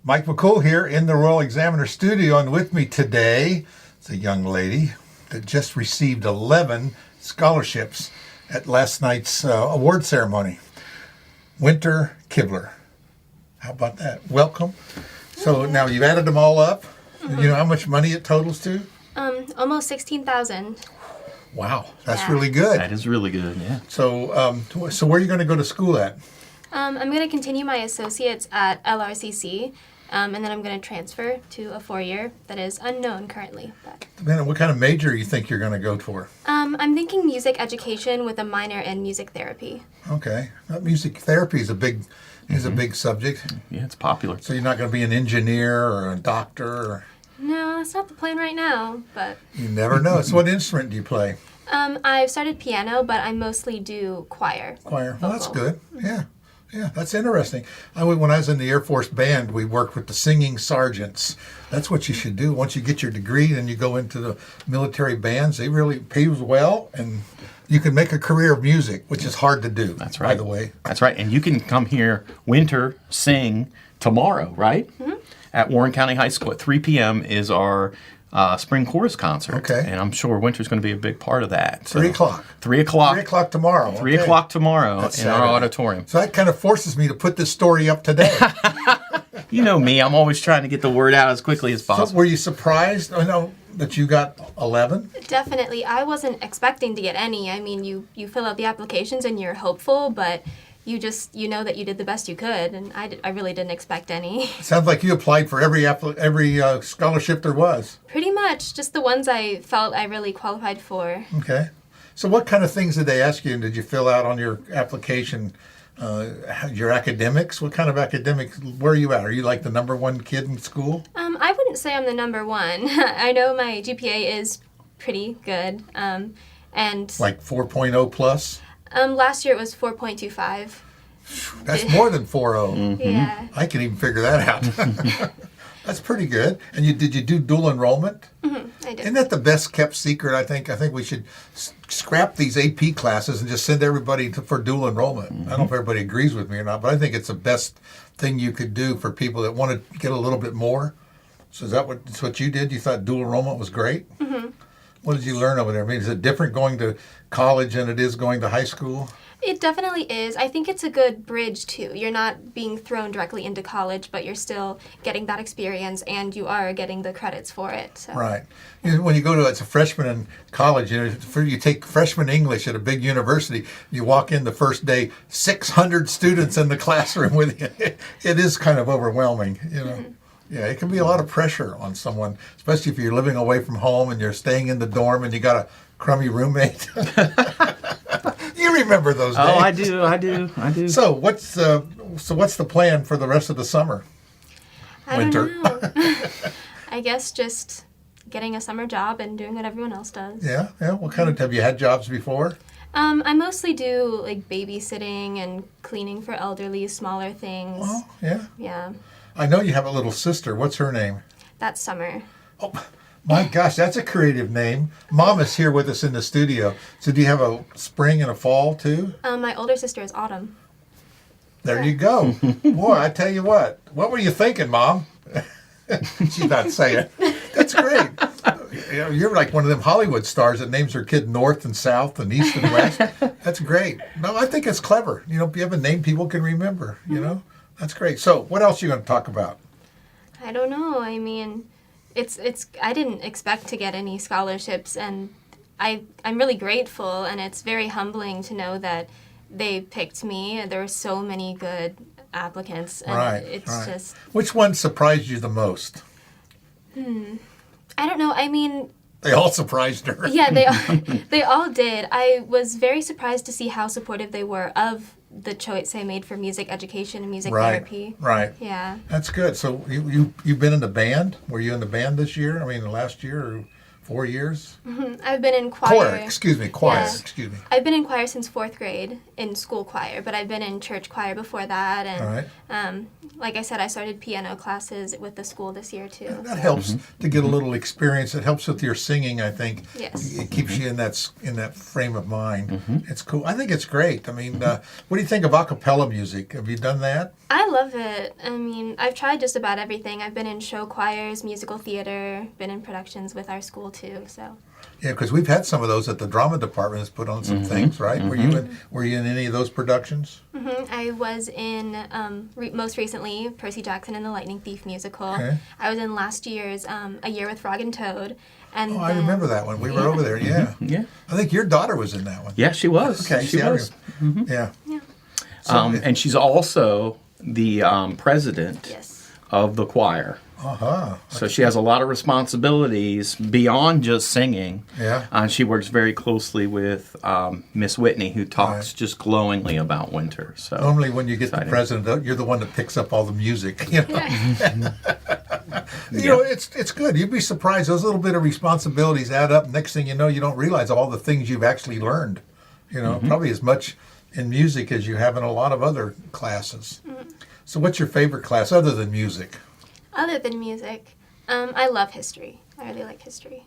Mike McCool here in the Royal Examiner studio, and with me today is a young lady that just received 11 scholarships at last night's award ceremony. Winter Kibler. How about that? Welcome. So now you've added them all up. Mm-hmm. You know how much money it totals to? Almost 16,000. Wow, that's really good. That is really good, yeah. So, so where are you going to go to school at? I'm going to continue my associates at LRCC, and then I'm going to transfer to a 4-year that is unknown currently. But Man, what kind of major you think you're going to go for? I'm thinking music education with a minor in music therapy. Okay, music therapy is a big subject. Yeah, it's popular. So you're not going to be an engineer or a doctor? Or... No, that's not the plan right now, but... You never know. So what instrument do you play? I've started piano, but I mostly do choir. Choir. Well, that's good. Yeah. Yeah, that's interesting. When I was in the Air Force Band, we worked with the singing sergeants. That's what you should do. Once you get your degree and you go into the military bands, they really pay well, and you can make a career of music, which is hard to do. That's right. By the way. That's right. And you can come here, Winter, sing tomorrow, right? Mm-hmm. At Warren County High School at 3 p.m. is our spring chorus concert. Okay. And I'm sure Winter's going to be a big part of that. So 3 o'clock. 3 o'clock. 3 o'clock tomorrow. 3 o'clock tomorrow That's in Saturday. our auditorium. So that kind of forces me to put this story up today. You know me. I'm always trying to get the word out as quickly as possible. So were you surprised that you got 11? Definitely. I wasn't expecting to get any. I mean, you fill out the applications and you're hopeful, but... You know that you did the best you could, and I really didn't expect any. Sounds like you applied for every scholarship there was. Pretty much, just the ones I felt I really qualified for. Okay. So what kind of things did they ask you, and did you fill out on your application? Your academics? What kind of academics, where are you at? Are you like the number one kid in school? I wouldn't say I'm the number one. I know my GPA is pretty good, and... Like 4.0 plus? Last year it was 4.25. That's more than 4.0. Mm-hmm. Yeah. I can even figure that out. That's pretty good. And did you do dual enrollment? Mm-hmm, I did. Isn't that the best kept secret, I think? I think we should scrap these AP classes and just send everybody for dual enrollment. Mm-hmm. I don't know if everybody agrees with me or not, but I think it's the best thing you could do for people that want to get a little bit more. So is that what you did? You thought dual enrollment was great? Mm-hmm. What did you learn over there? I mean, is it different going to college than it is going to high school? It definitely is. I think it's a good bridge, too. You're not being thrown directly into college, but you're still getting that experience, and you are getting the credits for it. So. Right. When you go to, as a freshman in college, you take freshman English at a big university, you walk in the first day, 600 students in the classroom with you. It is kind of overwhelming, Mm-hmm. Yeah, it can be a lot of pressure on someone, especially if you're living away from home and you're staying in the dorm and you got a crummy roommate. You remember those days? Oh, I do. So what's the plan for the rest of the summer? Winter. Don't know. I guess just getting a summer job and doing what everyone else does. Yeah. What kind of have you had jobs before? I mostly do like babysitting and cleaning for elderly, smaller things. Oh, yeah. Yeah. I know you have a little sister. What's her name? That's Summer. Oh, my gosh, that's a creative name. Mom is here with us in the studio. So do you have a spring and a fall, too? My older sister is Autumn. There you go. Boy, I tell you what were you thinking, Mom? She's not saying. That's great. You're like one of them Hollywood stars that names her kid North and South and East and West. That's great. No, I think it's clever. If you have a name people can remember, That's great. So, what else are you going to talk about? I don't know. I mean, it's. I didn't expect to get any scholarships, and I'm really grateful, and it's very humbling to know that they picked me. There were so many good applicants, and it's just. Which one surprised you the most? I don't know. I mean. They all surprised her. Yeah, they all did. I was very surprised to see how supportive they were of the choice I made for music education and music therapy. Right. Yeah. That's good. So you've been in the band? Were you in the band this year? I mean, last year or 4 years? I've been in choir. Choir, excuse me, choir, Yeah. excuse me. I've been in choir since 4th grade in school choir, but I've been in church choir before that. And All right. like I said, I started piano classes with the school this year too. That helps to get a little experience. It helps with your singing, I think. Yes. It keeps you in that frame of mind. It's cool. I think it's great. I mean, what do you think of a cappella music? Have you done that? I love it. I mean, I've tried just about everything. I've been in show choirs, musical theater, been in productions with our school too. So. Yeah, because we've had some of those at the drama department. Has put on some things, right? Were you in any of those productions? I was in, most recently, Percy Jackson and the Lightning Thief musical. Okay. I was in last year's A Year with Frog and Toad. And Oh, I remember that one. We were over there. Yeah. Yeah. I think your daughter was in that one. Yeah, she was. Okay. She see, I was. Yeah. Yeah. And she's also the president Yes. of the choir. Uh-huh. So she has a lot of responsibilities beyond just singing. Yeah. And she works very closely with Miss Whitney, who talks Right. just glowingly about winter. So Normally, when you get Exciting. the president, you're the one that picks up all the music. You know, it's good. You'd be surprised. Those little bit of responsibilities add up. Next thing you know, you don't realize all the things you've actually learned. You know, probably as much in music as you have in a lot of other classes. So, what's your favorite class other than music? Other than music, I love history. I really like history.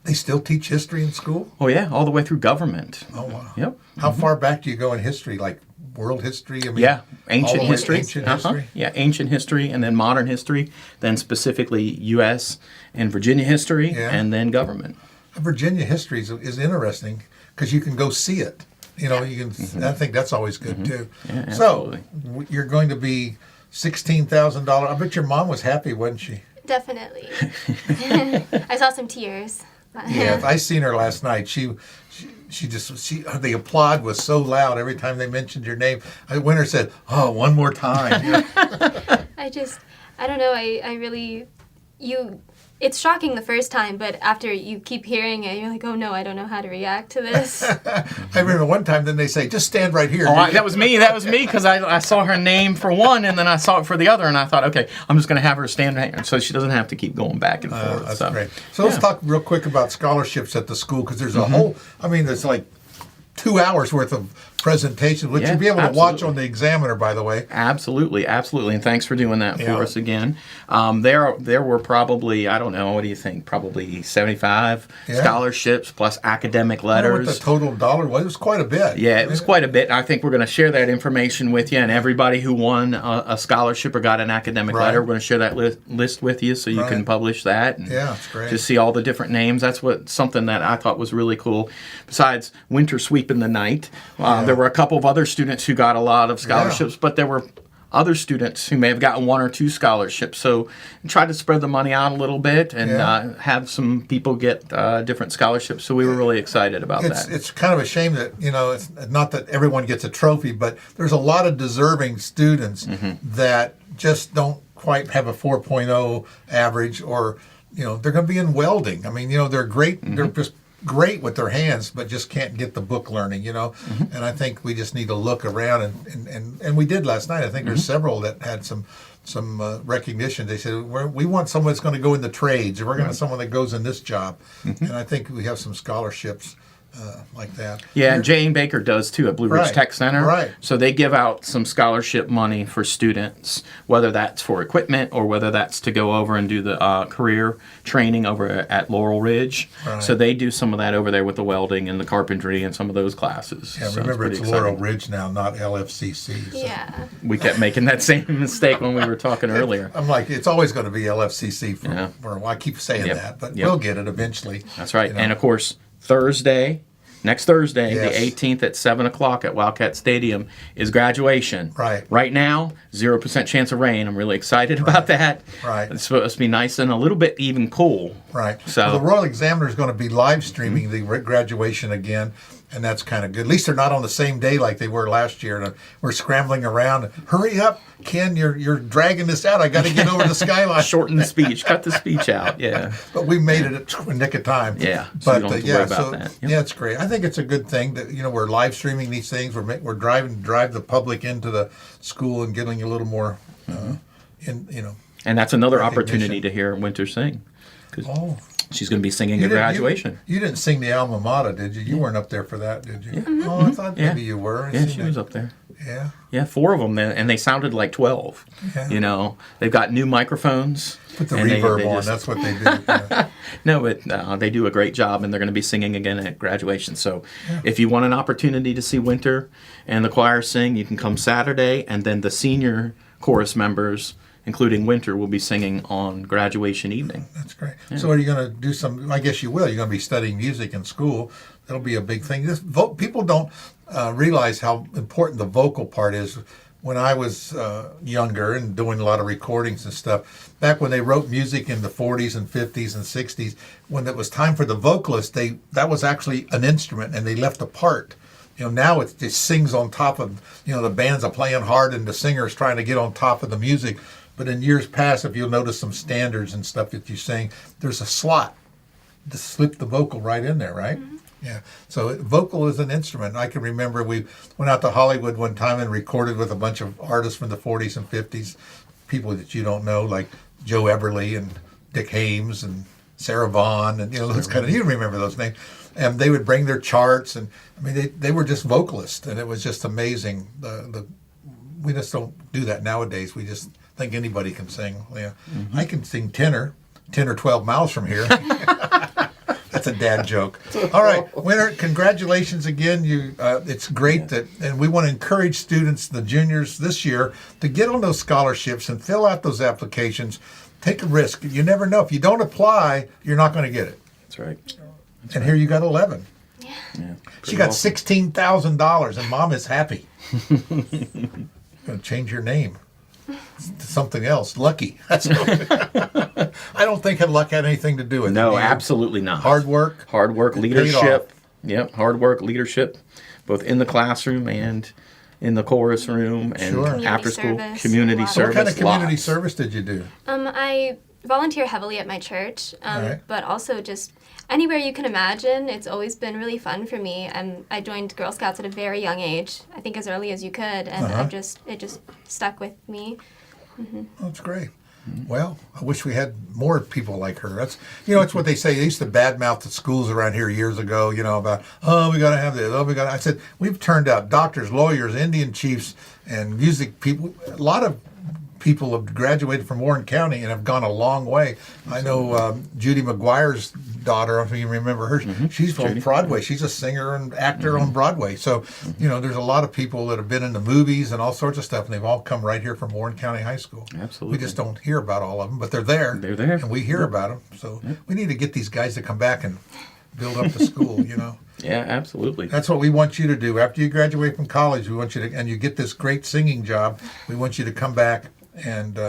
They still teach history in school? Oh yeah, all the way through government. Oh wow. Yep. How far back do you go in history? Like world history? I mean, Yeah, all ancient the way- history. Ancient Uh-huh. history. Yeah, ancient history, and then modern history, then specifically U.S. and Virginia history, Yeah. and then government. Virginia history is interesting because you can go see it. You know, you can. I think that's always good too. Yeah, so absolutely. you're going to be $16,000. I bet your mom was happy, wasn't she? Definitely. I saw some tears. Yeah. I seen her last night. She the applaud was so loud every time they mentioned your name. Winter said, "Oh, one more time." You know? I don't know, I really, it's shocking the first time, but after you keep hearing it, you're like, oh no, I don't know how to react to this. I remember one time, then they say, "Just stand right here." Oh, that was me. That was me because I saw her name for one, and then I saw it for the other, and I thought, okay, I'm just going to have her stand right here, so she doesn't have to keep going back and forth. That's so. great. So let's talk real quick about scholarships at the school because there's a whole. I mean, there's like 2 hours worth of presentations, which Yeah, you'll be able to watch absolutely. on the Examiner, by the way. Absolutely, absolutely, and thanks for doing that Yeah. for us again. There were probably, I don't know, what do you think? Probably 75 Yeah. scholarships plus academic I don't know what letters. the total dollar was. It was quite a bit. Yeah, it was quite a bit. I think we're going to share that information with you, and everybody who won a scholarship or got an academic Right. letter, we're going to share that list with you so you can Right. publish that. And Yeah, it's great. just see all the different names. That's something that I thought was really cool. Besides winter sweep in the night, there were a couple of other students who got a lot of scholarships, but there were other students who may have gotten 1 or 2 scholarships. So try to spread the money out a little bit and have some people get different scholarships. So we were really excited about that. It's kind of a shame that, it's not that everyone gets a trophy, but there's a lot of deserving students that just don't quite have a 4.0 average, or, they're going to be in welding. I mean, they're great. They're just great with their hands, but just can't get the book learning, And I think we just need to look around, and we did last night. I think there's several that had some recognition. They said, we want someone that's going to go in the trades, or we're going to have someone that goes in this job. And I think we have some scholarships like that. Yeah, and Jane Baker does too at Blue Ridge Right, Tech Center. right. So they give out some scholarship money for students, whether that's for equipment or whether that's to go over and do the career training over at Laurel Ridge. Right. So they do some of that over there with the welding and the carpentry and some of those classes. Yeah, So remember, pretty it's Laurel exciting. Ridge now, not LFCC. So. Yeah. We kept making that same mistake when we were talking earlier. I'm like, it's always going to be LFCC for Yeah. a while. I keep saying Yep, that, but yep. we'll get it eventually. That's right. you know. And of course, next Thursday, Yes. the 18th at 7 o'clock at Wildcat Stadium is graduation. Right. Right now, 0% chance of rain. I'm really excited about that. Right. It's supposed to be nice and a little bit even cool. Right. So- Well, the Royal Examiner is going to be live streaming the graduation again, and that's kind of good. At least they're not on the same day like they were last year. And we're scrambling around. Hurry up, Ken! You're dragging this out. I got to get over the skyline. Shorten the speech, cut the speech out. Yeah. But we made it at nick of time. Yeah, so you But don't have to worry about so that. Yep. yeah, it's great. I think it's a good thing that we're live streaming these things. We're drive the public into the school and getting a little more, And that's another opportunity Recognition. to hear Winter sing. 'Cause Oh, She's going to be singing You at didn't- graduation. You didn't sing the alma mater, did you? You weren't up there for that, did you? Oh, I thought Yeah. maybe you were. I Yeah, seen she that. was up there. Yeah. Yeah, 4 of them, and they sounded like 12. Yeah. You know, they've got new microphones. Put the and reverb they on. just- That's what they do. Yeah. No, but they do a great job, and they're going to be singing again at graduation. So if you want an opportunity to see Winter and the choir sing, you can come Saturday, and then the senior chorus members, including Winter, will be singing on graduation evening. That's great. So are you going to do some, I guess you will, you're going to be studying music in school. That'll be a big thing. People don't realize how important the vocal part is. When I was younger and doing a lot of recordings and stuff, back when they wrote music in the 40s and 50s and 60s, when it was time for the vocalist, that was actually an instrument and they left a part. You know, now it just sings on top of, the bands are playing hard and the singer's trying to get on top of the music. But in years past, if you'll notice some standards and stuff that you sing, there's a slot to slip the vocal right in there, right? Mm-hmm. Yeah. So vocal is an instrument. I can remember we went out to Hollywood one time and recorded with a bunch of artists from the 40s and 50s, people that you don't know, like Joe Eberly and Dick Hames and Sarah Vaughan and those kind of, you remember those names. And they would bring their charts, and I mean they were just vocalists, and it was just amazing. We just don't do that nowadays. We just think anybody can sing. Yeah, I can sing tenor 10 or 12 miles from here. That's a dad joke. All right, Winter, congratulations again. It's great that, and we want to encourage students, the juniors this year, to get on those scholarships and fill out those applications. Take a risk. You never know. If you don't apply, you're not going to get it. That's right. And here you got 11. Yeah, She got $16,000, and Mom is happy. Going to change your name to something else. Lucky. That's I don't think luck had anything to do with it. No, Do you? absolutely not. Hard work. Hard work, It paid leadership. Yep, hard work, leadership, both in the classroom and in the chorus room and Sure. after Community school service. community Wow. So service. what kind of community lots. service did you do? I volunteer heavily at my church, Right. but also just anywhere you can imagine. It's always been really fun for me. I joined Girl Scouts at a very young age, I think as early as you could, and it just stuck with me. That's great. Well, I wish we had more people like her. That's it's what they say. They used to badmouth the schools around here years ago, about, we got to have this. I said, we've turned out doctors, lawyers, Indian chiefs, and music people. A lot of people have graduated from Warren County and have gone a long way. I know Judy McGuire's daughter, I don't know if you remember her. She's from Broadway. She's a singer and actor on Broadway. So, there's a lot of people that have been in the movies and all sorts of stuff, and they've all come right here from Warren County High School. Absolutely. We just don't hear about all of them, but they're there. They're there. And we hear about them. So we need to get these guys to come back and build up the school, Yeah, absolutely. That's what we want you to do. After you graduate from college, we want you to, and you get this great singing job, we want you to come back and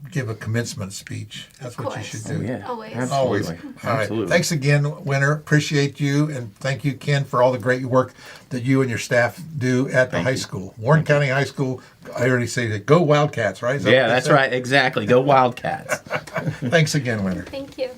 give a commencement speech. That's what you should do. Oh, yeah. Always. Always. Absolutely. All right. Absolutely. Thanks again, Winter. Appreciate you. And thank you, Ken, for all the great work that you and your staff do at the high school. Warren County High School, I already say that. Go Wildcats, right? Is that Yeah, what they that's say? right. Exactly. Go Wildcats. Thanks again, Winter. Thank you.